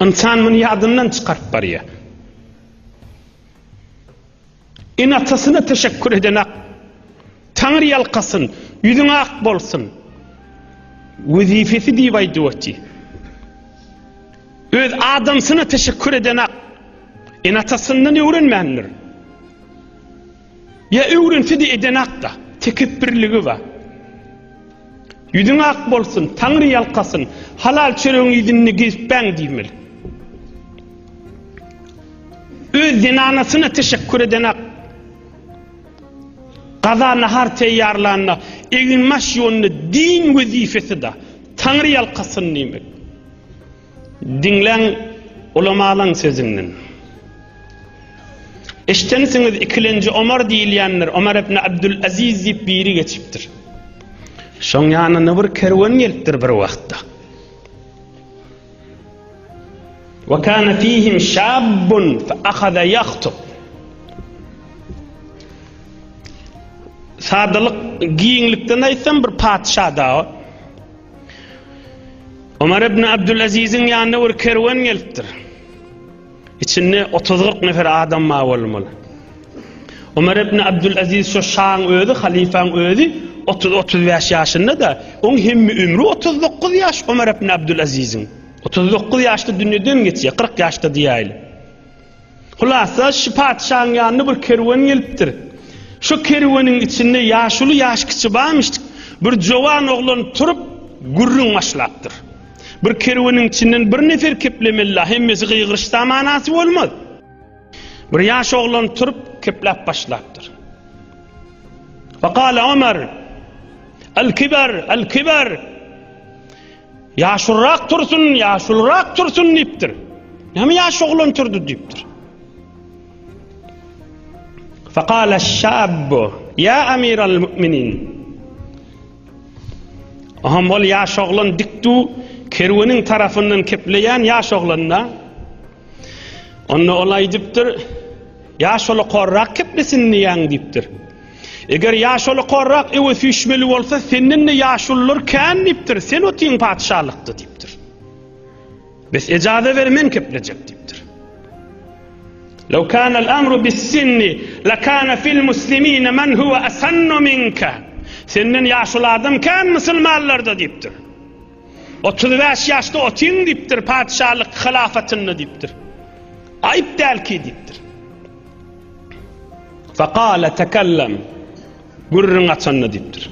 İnsan bunu yadından çıkarıp barıya. İnatasına teşekkür edenek, Tanrı yalkasın, yüzün ak bolsun. Vazifesi deyip aydıvatı. Öz adamsına teşekkür edenek, inatasından öğrenmenler. Ya öğrenfedi edenek da, tekebbirligi var. Yüzün ak bolsun, Tanrı yalkasın, halal çörüğün yüzünü gezip ben deyimel. Öz zinanasına teşekkür edenek, qaza nahar teyyarlarına, eğilmez yolunu din vazifesi da, Tanrı yalkasın deyimel. Dinlen ulamalan sözünden. Eştenisiniz ikilenci Ömer deyilyenler, Ömer ibn Abdülaziz deyip biri geçiptir. Şoň ýanyna bir kerwen gelipdir bir wagtda. Wa kana fihim şabbun fa akhadha yakhthub. Sadalyk giýinlikden aýtsam bir padşah da. Ömer ibn Abdülaziz'in ýanyna bir kerwen gelipdir. İçinde 30-40 nefer adam ma bolmaly. Ömer ibn Abdülaziz şu şaň özi, halifaň özi 30-35 yaşında da onun hemmi ömrü 39 yaş Ömer ibn Abdülaziz'in. 39 yaşta dünýeden geçýär, 40 yaşta diýäýli. Hulasa şu padşahyň ýanyna bir kerwen gelipdir. Şu kerweniň içinde ýaşuly ýaşkyçy barmyşdyk. Bir jowan oglan turup gurrun başlapdyr. Bir kerweniň içinden bir nefer keplemelli, hemmesi gıýgyrşda manasy bolmaz. Bir ýaş oglan turup keplep başlapdyr. Faqala Ömer El-kibar yaşulrak tursun deyipdir. Näme ýaş oglan turdy deyipdir. Faqala eş-şabbu ya amiral mu'minin. Aham bol ýaş oglan dikdu kerweniň tarafından kepleýän ýaş oglanna onu olay deyipdir. Ýaş oly korrak keplesinni ýaň deyipdir. Eger ýaşuly korrak ewe süýşmeli bolsa senden de ýaşullar kän dipdir. Sen otyň padşahlykdy dipdir. Biz ejaza bermen keplejek dipdir. Law kana al-amru bis-sinni lakana fil muslimina man huwa asannu minka. Senden ýaşuly adam kän musulmanlarda dipdir. 35 ýaşda otyň dipdir padşahlyk hilafatyny dipdir. Aýyp dälki dipdir. Faqala takallem gurrun açanna dipdir.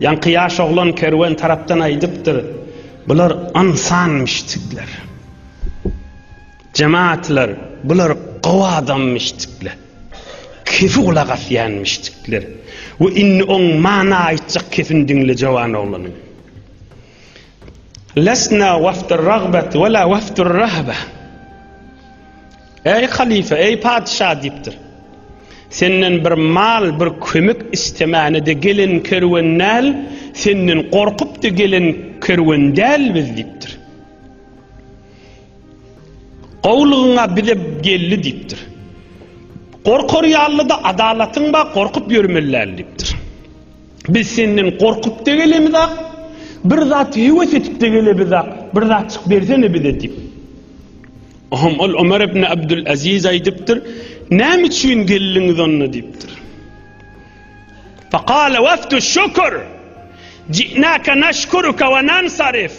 Yankı ýaş oglan kerwen tarapdan aýdypdyr. Bular ansanmışdyklar. Cemaatler, bular gowa adammışdyklar. Kefi ulaq ýanmışdyklar. Ve inni on mana aýtjak kefin dinle jowan oglanyň. Lesna waftur ragbet ve la waftur rahba. Ey halife, ey padşah dipdir. Senden bir mal, bir kömük istemäni de gelen kerwennäl, senden korkup da gelen kerwendäl biz dipdir. Gowlugyňa bilip gelli dipdir. Korkur ýallyda adalatyň ba korkup ýörmelläl dipdir. Biz senden korkup da gelemiz, bir zat heves etip de gelemiz, bir zat çyk bersene bize dip. Aham ol Ömer ibn Abdülaziz aýdypdyr. Näme üçin gelliňiz onna dipdir. Faqala wafdu şükür. Ji'naka nashkuruka wa nansarif.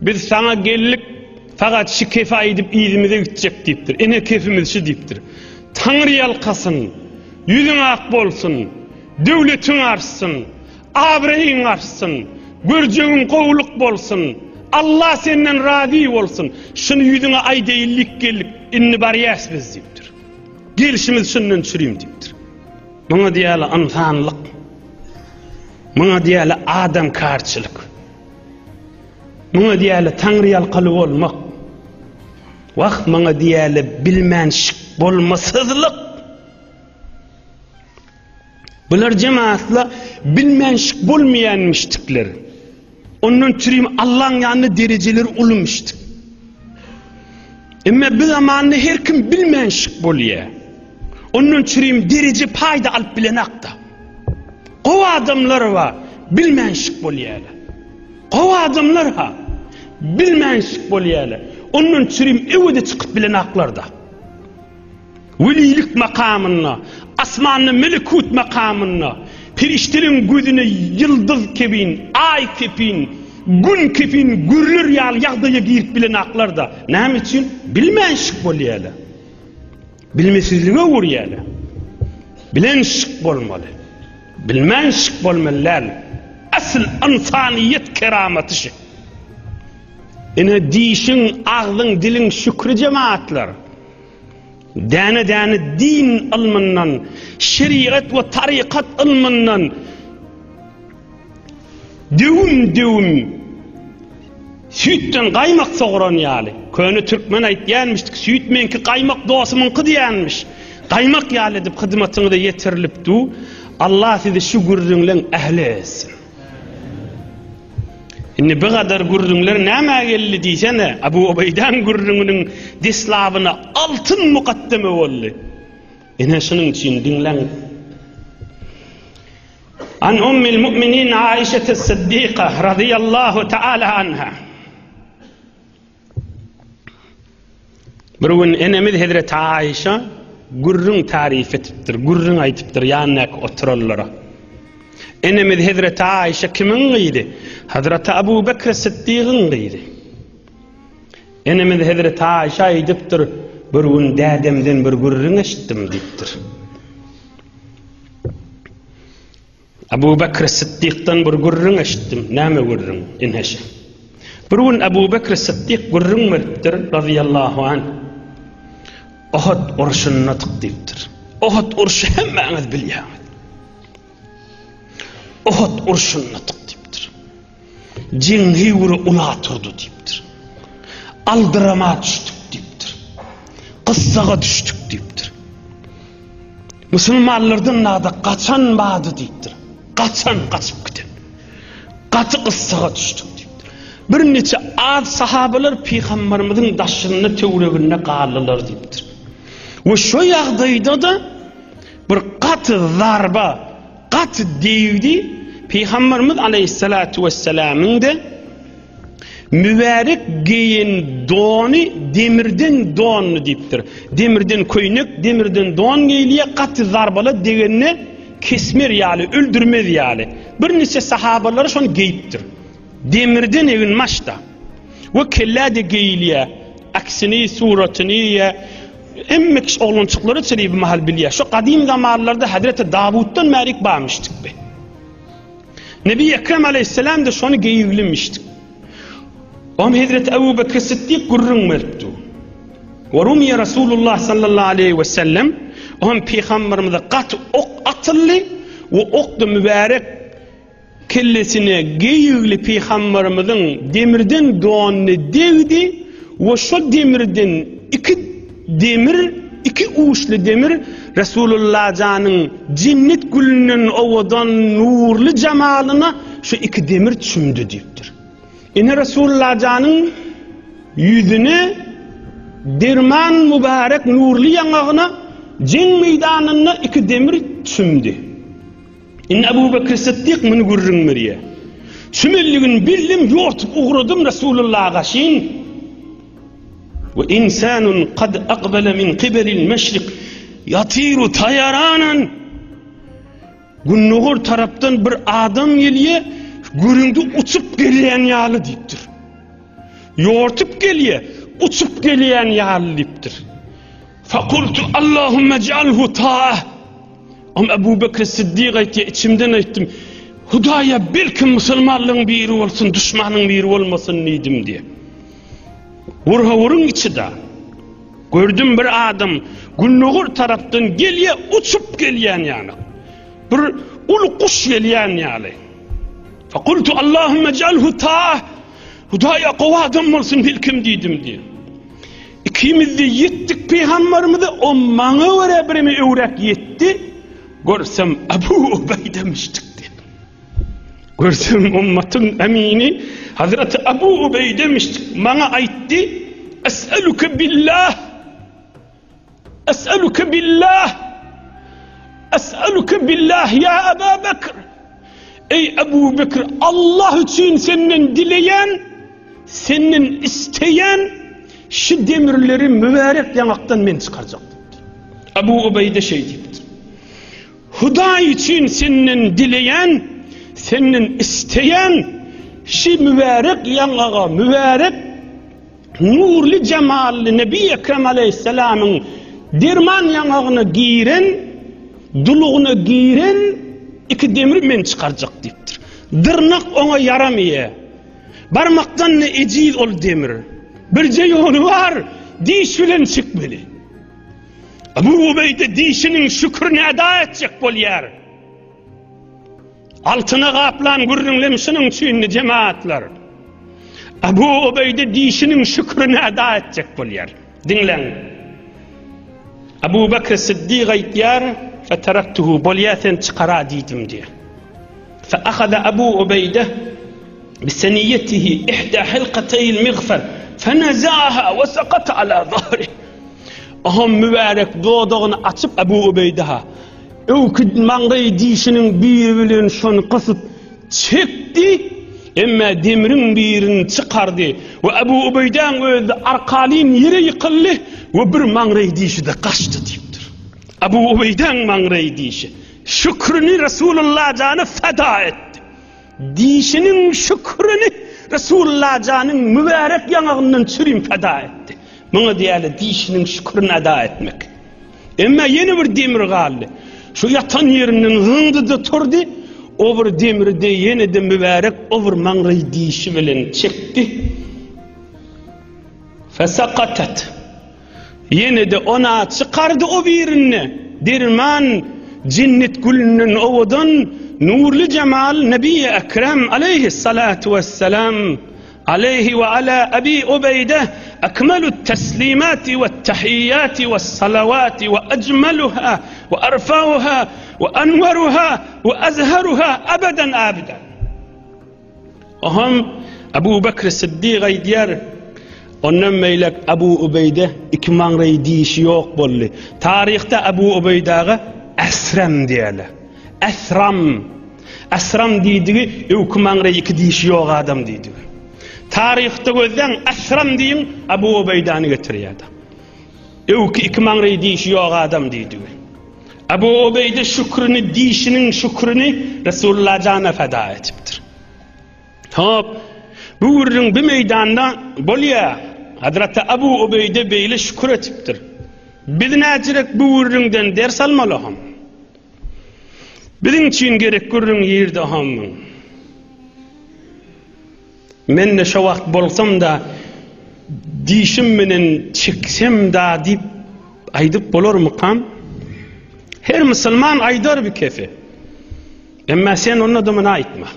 Biz sana geldik fakat şu kefa edip ýerimize gitjek dipdir. Ene kefimiz şu dipdir. Tanrı ýalkasyn, yüzüň ak bolsun, döwletiň artsyn, abreýiň artsyn, görjegiň gowluk bolsun. Allah senden razi bolsun. Şunu yüzüne aýdaýylik geldik. Inni barýas biz dipdir. Gelişimiz şundan çürüýüm dipdir. Muňa diýäli insanlyk. Muňa diýäli adam karçylyk. Muňa diýäli Tanrı ýalkaly bolmak. Wagt muňa diýäli bilmänşik bolmasyzlyk. Bular cemaatla bilmänşik bolmaýanmışdyklar. Onun türüm Allah'ın yanına dereceleri ulumuştuk. Ama bir zamanında her kim bilmenşik bolýar. Onun türüm derece payda alıp bilenakta. O adamlar var bilmenşik bolýarlar. O adamlar ha bilmänşik bolýarlar. Onun çürüm ewde çykyp bilen aklarda. Welilik makamına, asmanny melekut makamına, periştelerin gözüne yıldız kebin, ay kepin, gün kepin, gürler yal ýagdaýa girip bilen aklarda. Näme üçin? Bilmänşik bolýarlar. Bilmesizliğe uğrayalı. Bilenşik bolmalı. Bilmenşik bolmalılar. Asıl insaniyet keramatı şu. Ine dişin, ağzın, dilin şükrü cemaatler. Dane din ilminden, şeriat ve tarikat ilminden düğüm sütten qaymak soğuran yali. Köni Türkmen aytyanmıştık, süt menki qaymak dostumınki diýänmiş. Qaymak yali edip hyzmatyňyza ýetirilipdi. Allah sizi şu gurrunlaryň ähli etsin. Inni bu kadar gurrunlar näme geldi diýsene, Abu Ubeydan gurrunyň deslawyna altyn muqaddime boldy. Ene şunun için dinleň. An ummil mu'minin Aişe es-Siddiqa radıyallahu ta'ala anha. Burun enemiz Hazret Aişe gurrun tarif etipdir, gurrun aytypdyr ýanyna oturallara. Enemiz Hazret Aişe kimin gydy? Hazret Abu Bekr Siddiq'ın gydy. Enemiz Hazret Aişe aytypdyr, bir gün dädemden bir gurrun eşitdim diýipdir. Abu Bekr Siddiq'dan bir gurrun eşitdim. Näme gurrun? Enheşe. Bir gün Abu Bekr Siddiq gurrun mertdir radıyallahu anh. Uhud urşunyna tyqdypdyr. Uhud urşu hemmäňiz bilýär. Uhud urşunyna tyqdypdyr. Jiňhi wuri ula turdy diýipdir. Aldyrama düşdük diýipdir. Qıssaga düşdük diýipdir. Musulmanlardan nada qaçan bady diýipdir. Qaçan qaçyp giden. Qaçy qıssaga düşdük diýipdir. Bir neçe az sahabalar Peygamberimizin daşyny töwregine qaldylar diýipdir. Ve şu ýagdaýda da bir qaty zarba, qaty diýdi Peygamberimiz aleyhissalatu vesselam'ın da mübarek giyin doni demirden donny diýipdir. Demirden köýnek, demirden don giýilýär, qaty zarbala degenne kesmer ýaly, öldürmez ýaly. Bir neçe sahabalar şonu giýipdir. Demirden evin maşda. Ve kellade giýilýär, aksini suratyny emmek oğlançıkları çelip mahal bilýär. Şu qadim zamanlarda Hazreti Davud'dan märik barmışdyk be. Nebi Ekrem aleyhisselam da şonu giýiglemişdik. Om Hazreti Ebu Bekr Siddiq gurrun mertdi. Ve rumiye Resulullah sallallahu aleyhi ve sellem om Peygamberimize qaty ok atyldy ve okda mübarek kellesine giýigli Peygamberimizin demirden doğanny degdi ve şu demirden iki uçlu demir Resulullah canın cennet gülünün ovadan nurlu cemalyna şu iki demir çümdü diýipdir. Ine Resulullah canın yüzüne derman mübarek nurlu ýangyna jen meýdanyna iki demir çümdü. Ine Abu Bekr Siddiq meni gurrun merýär. Çümelligini bildim, ýortup ugradım Resulullah'a şin. وإنسان قد أقبل من قبل المشرق يطير طيرانا Günnuğur taraptan bir adam gelýär, görüňde uçup gelýän ýaly diýipdir. Ýortup gelýär, uçup gelýän ýaly diýipdir. Faqultu Allahumma ec'alhu ta'ah. Abu Bekr Siddiq aýtdy, içimden aýtdym, Hudaýa belki musulmanlygyň biri bolsun, düşmanyň biri bolmasyn diýdim diýe. Vurun içi de gördüm bir adam Günnuğur taraftan gelýär, uçup gelýän ýaly. Bir ul kuş gelýän ýaly. Faqultu Allahumma ec'alhu ta'ah. Hudaýa gowadym bolsun bilkim diýdim diýe. İkimiz de yetdik Peygamberimize, o maňa göre birimi öwrek yetdi. Görsem Abu Ubeyde'mişdik diýdi. Görsem ummatyň emini Hazreti Abu Ubeyde'mişdik. Maňa aýtdy, Es'eluke billah, es'eluke billah, es'eluke billah ya Ebu Bekr. Ey Ebu Bekr, Allah için senden dileyen senin isteyen şu demirleri mübarek yanaktan men çıkaracak. Abu Ubeyde şey deyiptir. Huda için senin dileyen, senin isteyen şu mübarek yanağa, mübarek nurlu cemalli Nebi Ekrem Aleyhisselam'ın derman yanağını giyiren, duluğunu giyiren iki demir men çıkaracak deyiptir. Dırnak ona yaramıyor. Barmaktan ne eciz ol demir. Bir ceyonu var, diş bilen çıkmalı. Abu Ubeyde dişinin şükrünü eda edecek bol yer. Altına kaplan gürrünlemişinin çiğni cemaatler. Abu Ubeyde dişinin şükrünü eda edecek bol yer. Dinlen. Abu Bakr Siddiq aytiyar, feteraktuhu bol yerden çıkara diydim diye. فأخذ أبو عبيدة بسنيته إحدى حلقتي المغفر فنزعها وسقط على ظهره. Aham mübarek doğduğunu açıp Abu Ubeyde'ha öyküd mağrayı dişinin bir bilen şonu kısıp çekti, ama demirin birini çıkardı ve Abu Ubeyde'nin özü arkalin yere yıkıldı ve bir mağrayı dişi de kaçtı deyiptir. Abu Ubeyde'nin mağrayı dişi şükrünü Resulullah canı feda etti. Dişinin şükrünü Resulullah canın mübarek yanağından çürüm feda etti. Buna diyelim dişinin şükrünü eda etmek. Ama yeni bir demir kaldı. Şu yatan yerinden hındıdı turdu. O bir demiri de yeni de mübarek o bir mağrayı dişi bilen çekti. Fesakatet. Yeni de ona çıkardı o birini. Derman cennet gülünün ovudan nurlu cemal Nebi Ekrem aleyhissalatu vesselam aleyhi ve ala Abi Ubeyde ekmelü teslimati ve tehiyyati ve salavati ve ecmeluha ve arfauha ve enveruha ve azharuha ebeden abiden. Aham Abu Bakr Siddiq aydiyar ondan meylek Abu Ubeyde iki mağrayı dişi yok bolli. Tarihte Abu Ubeyde'ye Esrem diyeler. Esram. Esram dediği iki mağrayı iki dişi yok adam dediği. Tarihte gözden Esram deyin Abu Ubeyde'ni getiriyor adam. İki mağrayı dişi yok adam dediği. Abu Ubeyde şükrünü, dişinin şükrünü Resulullah canına feda etiptir. Hop, bu ürün bir meydanda bolya Hazreti Abu Ubeyde beyle şükür etiptir. Biz necirek bu üründen ders almalıyım. Bizim için gerek ürün yerde hamın. Men ne şu vakt bolsam da dişim menen çeksem da deyip aydıp bolur mu kam? Her Müslüman aydar bir kefe. Ama sen onun adımına aytma.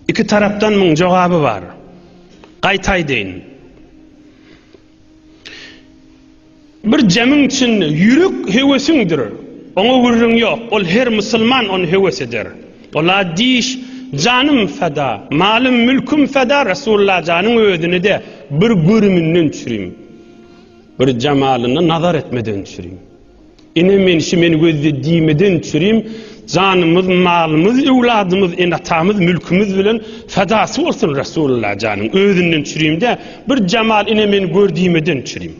İki taraftan mın cevabı var. Qaytay deyin. Bir cemin için yürük hevesindir. Ona vurun yok. Ol her Müslüman onu hevesidir. Ola diş canım feda, malım mülküm feda, Resulullah canın ödünü de bir görümünden çürüyüm. Bir cemalına nazar etmeden çürüyüm. İnemen işi meni gözde diymeden çürüyüm. Canımız, malımız, evladımız, enatamız, mülkümüz bilen fedası olsun Resulullah canın ödünden çürüyüm de bir cemal inemen gördüğümden çürüyüm.